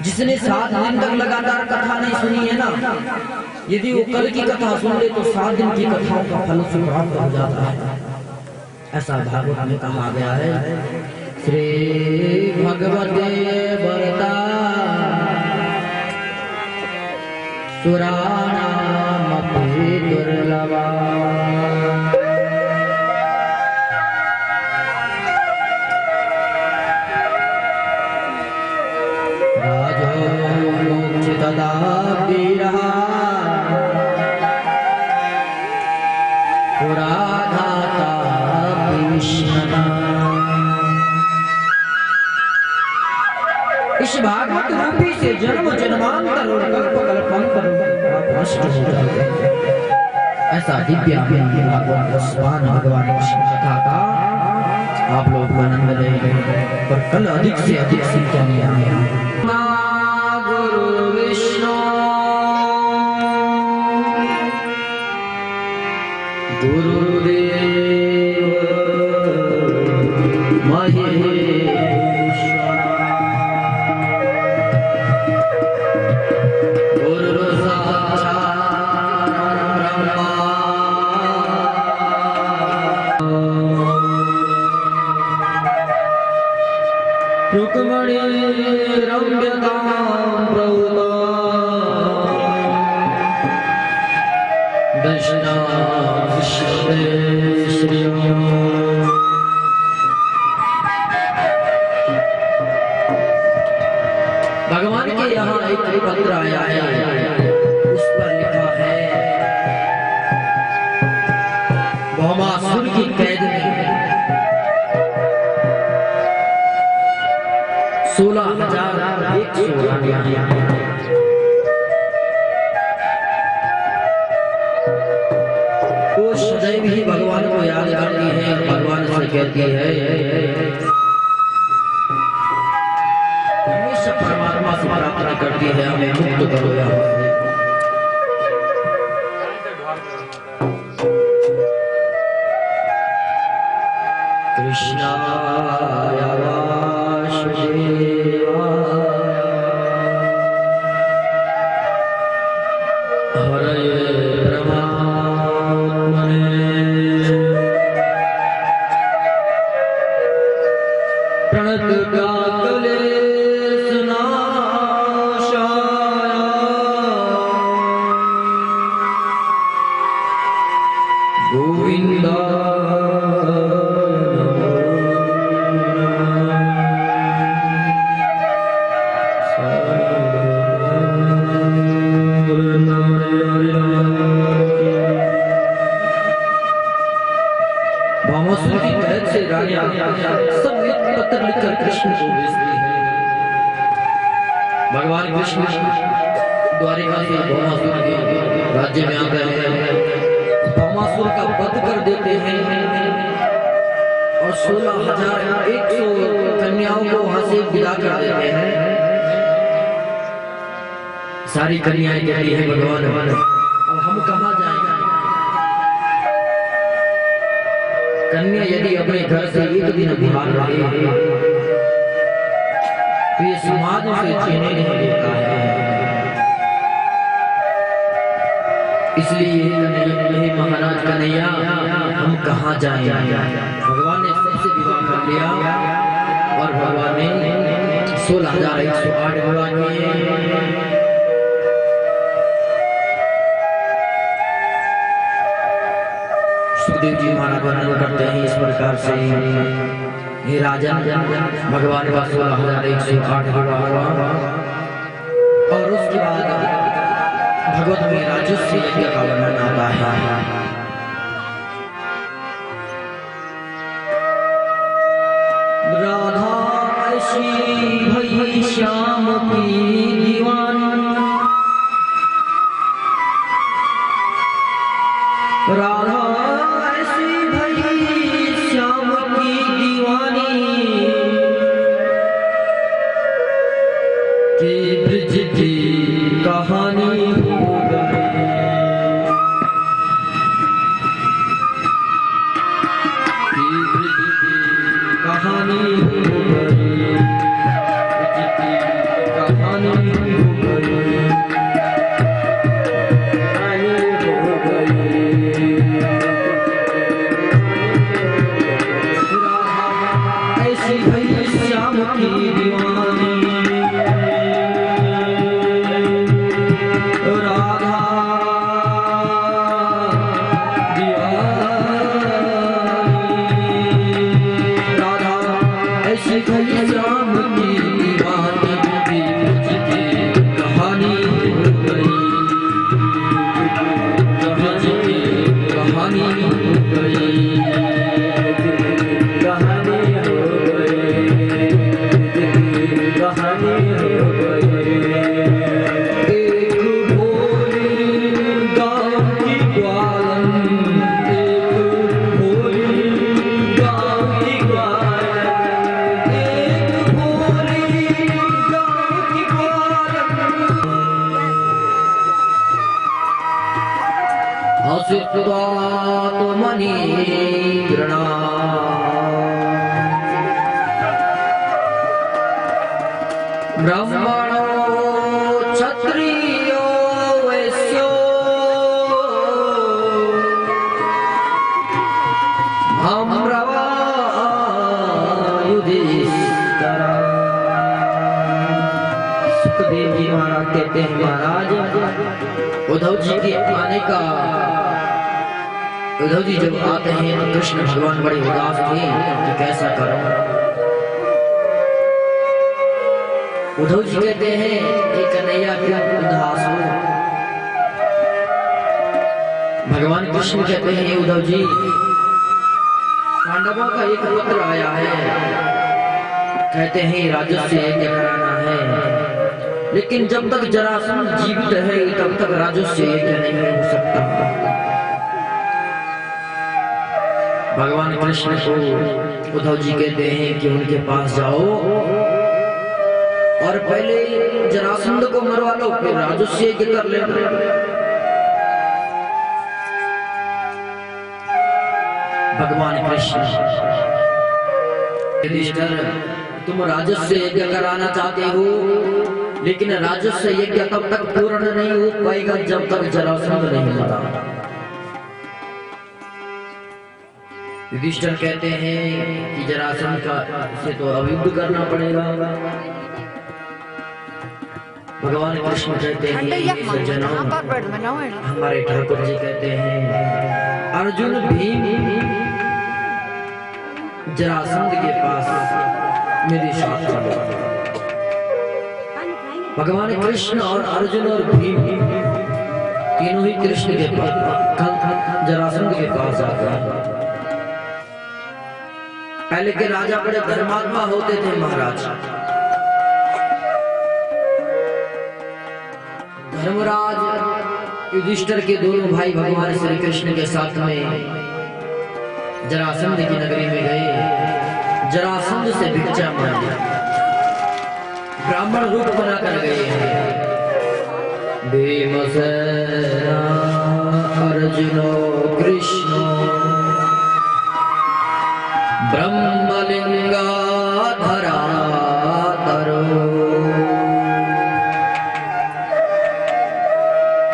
जिसने 7 दिन तक लगातार कथा नहीं सुनी है ना, यदि वो कल की कथा सुन ले तो 7 दिन की कथाओं का फल उसे प्राप्त हो जाता है। ऐसा भागवत में कहा गया है। श्री भगवते वरदा सुराणामपि दुर्लभा। राजोचितदा वीरः पुराधाता विष्णुना। इस भागवत रूपी से जन्म जन्मांतर और कल्प कल्पांतर नष्ट हो जाते हैं। ऐसा दिव्य भगवान कृष्ण कथा का आप लोग आनंद लें और कल अधिक से अधिक संख्या में आए। गुरु विष्णु गुरुदेव महेश्वर गुरु साक्षात् ब्रह्मा रुक्मणी रम्यतां प्रभुता दशना भगवान के यहाँ एक पत्र आया है, उस पर लिखा है भौमासुर की कैद में 16,100 रानियां। वो सदैव ही भगवान को याद करती है और भगवान से कहती है, हमेशा परमात्मा से प्रार्थना करती है, हमें मुक्त करो या कृष्णाय वासुदेवाय हरये गोविंदा भौमासुर की कैद से रानियां सब पत्र लिखकर कृष्ण को भेजती है। भगवान कृष्ण द्वारिका से भौमासुर के राज्य में आ गए, भौमासुर का वध कर देते हैं और 16,100 कन्याओं को वहां से विदा कर देते हैं। सारी कन्याएं कहती है भगवान अब हम कहाँ जाएंगे? कन्या यदि अपने घर से एक दिन बाहर रहे तो ये समाज से जीने नहीं देता है। इसलिए कन्हैया महाराज कन्हैया हम कहाँ जाएं? भगवान ने सबसे विवाह कर लिया और भगवान ने 16,108 विवाह किए। सुखदेव जी महाराज वर्णन करते हैं इस प्रकार से, हे राजन भगवान का 16,108 विवाह हुआ और उसके बाद भगवत में राजस्व यज्ञ का वर्णन आता है। राधा ऐसी भई श्याम की दीवानी, राधा ऐसी भई श्याम की दीवानी के ब्रज की कहानी हो गई। कहानी हो गई हानि हो गई, हानि हो गई। ऐसी भई श्याम की दीवानी, राधा ऐसी भई श्याम की दीवानी, कहानी हो गई, कहानी हो गई, कहानी हो गई, कहानी हो गई। एक भोली गाँव की ग्वालन, एक भोली गाँव की ग्वालन, मनी ब्राह्मणो क्षत्रियो वैश्यो भ्रमरवा युधिष्ठिर। सुखदेव जी महाराज कहते हैं, महाराज उद्धव जी के आने का, उद्धव जी जब आते हैं तो कृष्ण भगवान बड़े उदास थे कि कैसा करूं। उद्धव जी कहते हैं कि कन्हैया क्यों उदास हो। भगवान कृष्ण कहते हैं, उद्धव जी पांडवों का एक पत्र आया है, कहते हैं राजस्व यज्ञ कराना है, लेकिन जब तक जरासंध जीवित है तब तक राजस्व यज्ञ नहीं हो सकता। भगवान कृष्ण को उद्धव जी कहते हैं कि उनके पास जाओ और पहले जरासंध को मरवा लो, फिर राजस्व यज्ञ कर ले। भगवान कृष्ण, युधिष्ठिर तुम राजस्व यज्ञ कराना चाहते हो, लेकिन राजस्व यज्ञ तब तक पूर्ण नहीं हो पाएगा जब तक जरासंध नहीं मरा। युधिष्ठिर कहते हैं कि जरासंध का से तो अभियुद्ध करना पड़ेगा। भगवान कृष्ण कहते हैं, सज्जनों हमारे ठाकुर जी कहते हैं, अर्जुन भीम जरासंध के पास मेरे साथ चलो। भगवान कृष्ण और अर्जुन और भीम तीनों ही कृष्ण के पास जरासंध के पास आते हैं। पहले के राजा बड़े धर्मात्मा होते थे महाराज। धर्मराज युधिष्ठिर के दोनों भाई भगवान श्री कृष्ण के साथ में जरासंध की नगरी में गए। जरासंध से भिक्षा मांगी, ब्राह्मण रूप बनाकर गए हैं। भीमसेन अर्जुनो कृष्ण ब्रह्मलिंगा धरातरो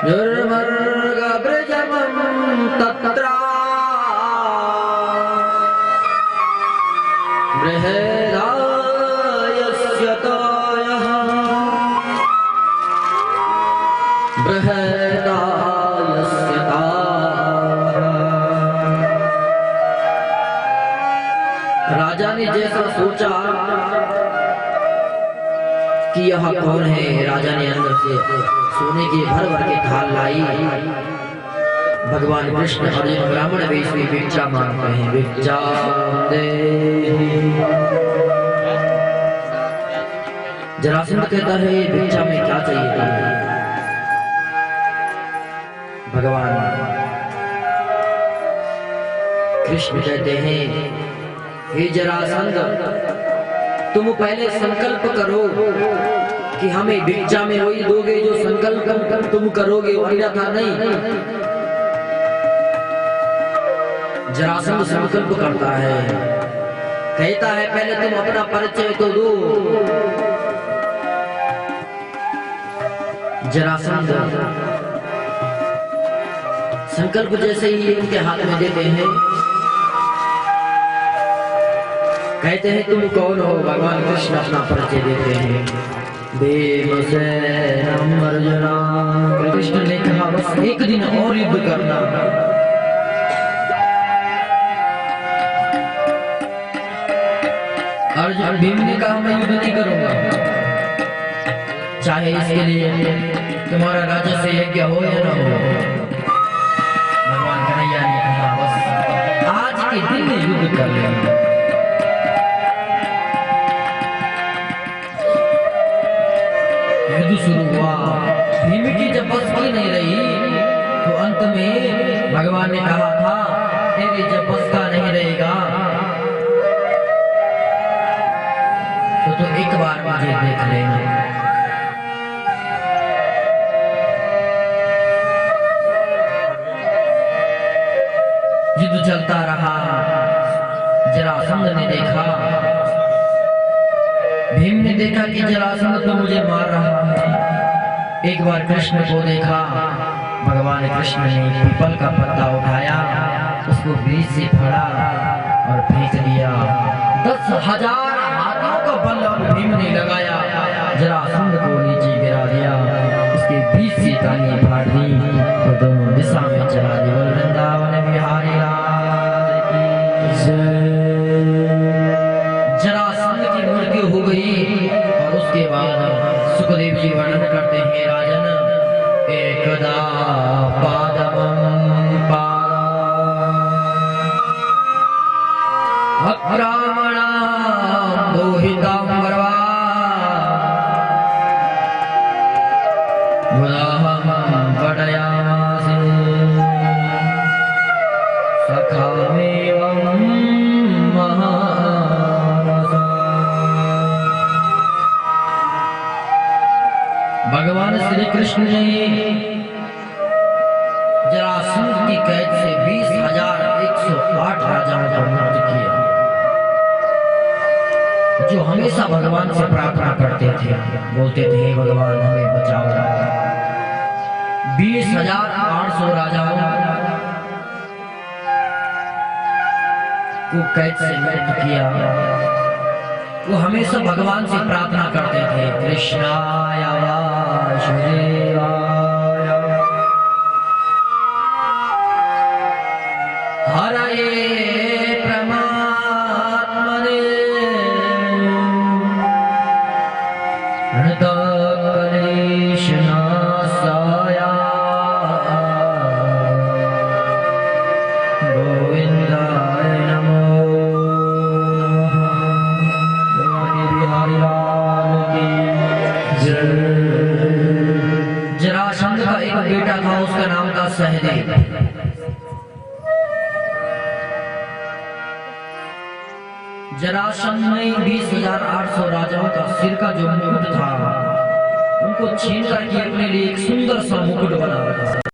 निर्मर्ग ब्रजमं तत्रा बृहदायस्य तायः बृहदायस्य राजा ने जैसा सोचा कि यह कौन है, राजा ने अंदर से सोने के भर भर के थाल लाई। भगवान कृष्ण अर्जुन ब्राह्मण वेश में भिक्षा मांगते हैं, भिक्षा दे। जरासंध कहता है, भिक्षा में क्या चाहिए था? भगवान कृष्ण कहते हैं, हे जरासंध, तुम पहले संकल्प करो कि हमें भिक्षा में वही दोगे जो संकल्प तुम करोगे, अन्यथा नहीं। जरासंध संकल्प करता है, कहता है पहले तुम अपना परिचय तो दो। जरासंध संकल्प जैसे ही उनके हाथ में देते हैं, कहते हैं तुम कौन हो। भगवान कृष्ण अपना परिचय देते हैं, भीमसेन अर्जुना। कृष्ण ने कहा बस एक दिन और युद्ध करना। अर्जुन भीम ने कहा मैं युद्ध नहीं करूंगा, चाहे इसके लिए तुम्हारा राजा से यज्ञ हो या न हो। भगवान कन्हैया ने कहा बस आज के दिन युद्ध कर लेंगे। युद्ध शुरू हुआ। भीम की जब बस की नहीं रही तो अंत में भगवान ने कहा था तेरी जब बस का नहीं रहेगा तो एक बार मुझे देख लेना। युद्ध चलता रहा। जरासंध ने देखा, भीम ने देखा कि जरासंध तो मुझे मार रहा है। एक बार कृष्ण को देखा। भगवान कृष्ण ने पीपल का पत्ता उठाया, उसको बीच से फाड़ा और फेंक दिया। 10,000 हाथों का बल भीम ने लगाया, जरासंध को नीचे गिरा दिया। उसके बीच से टांगे फाड़ दी और दोनों दिशा में चला दी। वृंदावन बिहारी लाल की जय। जरासंध की मृत्यु हो गई और उसके बाद सुखदेव जी वर्णन करते हैं, राजन एकदा पादमं अक्रामणा दोहितांबरवा मुदाहं पठयामि सखामेवं महारसा। भगवान श्री कृष्ण ने जरासंध की कैद से 20,108 राजाओं को मुक्त किया, जो हमेशा भगवान से प्रार्थना करते थे, बोलते थे हे भगवान हमें बचाओ। 20,800 राजाओं को कैद से मुक्त किया। वो हमेशा भगवान से प्रार्थना करते थे, कृष्णाय वासुदेवाय हरये परमात्मने क्लेशनाशाय गोविंदाय नमो नमः। बिहारी लाल की जय। जरासंध का एक बेटा था, उसका नाम था सहदेव। जरासंध ने 20,800 राजाओं का सिर का जो मुकुट था उनको छीन करके अपने लिए एक सुंदर सा मुकुट बना रखा।